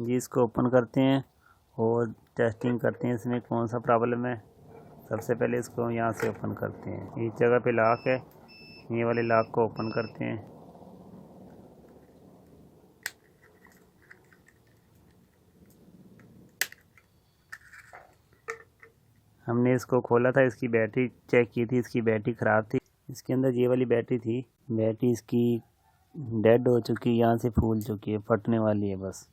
जी इसको ओपन करते हैं और टेस्टिंग करते हैं इसमें कौन सा प्रॉब्लम है। सबसे पहले इसको यहाँ से ओपन करते हैं। इस जगह पे लॉक है, ये वाले लॉक को ओपन करते हैं। हमने इसको खोला था, इसकी बैटरी चेक की थी, इसकी बैटरी ख़राब थी। इसके अंदर ये वाली बैटरी थी, बैटरी इसकी डेड हो चुकी, यहाँ से फूल चुकी है, फटने वाली है बस।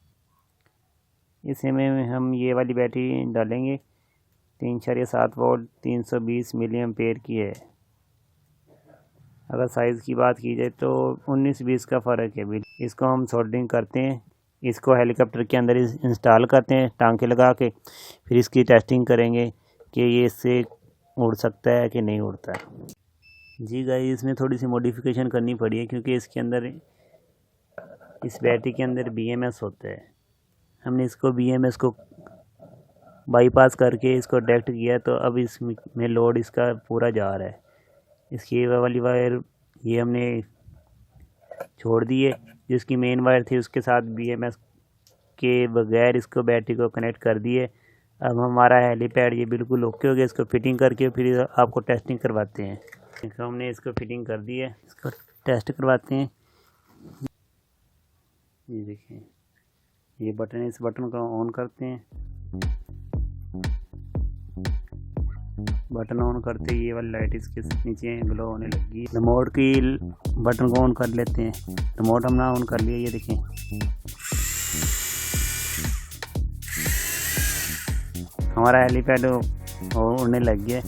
इसमें हम ये वाली बैटरी डालेंगे, 3.7 वोल्ट 320 मिली एम्पेयर की है। अगर साइज़ की बात की जाए तो 19-20 का फ़र्क है भी। इसको हम सोल्डरिंग करते हैं, इसको हेलीकॉप्टर के अंदर इंस्टॉल करते हैं टांके लगा के। फिर इसकी टेस्टिंग करेंगे कि ये इससे उड़ सकता है कि नहीं उड़ता है। जी गाइस, इसमें थोड़ी सी मॉडिफिकेशन करनी पड़ी है क्योंकि इसके अंदर, इस बैटरी के अंदर BMS होता है। हमने इसको BMS को बाईपास करके इसको डायरेक्ट किया, तो अब इसमें लोड इसका पूरा जा रहा है। इसकी वाली वायर ये हमने छोड़ दी है, जिसकी मेन वायर थी उसके साथ BMS के बगैर इसको बैटरी को कनेक्ट कर दिए। अब हमारा हेलीपैड ये बिल्कुल ओके हो गया। इसको फिटिंग करके फिर आपको टेस्टिंग करवाते हैं। देखो हमने इसको फिटिंग कर दी है, इसको टेस्ट करवाते हैं। ये देखिए, ये बटन है, इस बटन को ऑन करते हैं। बटन ऑन करते ही ये वाली लाइट इसके नीचे ग्लो होने लगी। रिमोट की बटन को ऑन कर लेते हैं। रिमोट हमने ऑन कर लिया, ये देखें हमारा हेलीपैड उड़ने लग गया।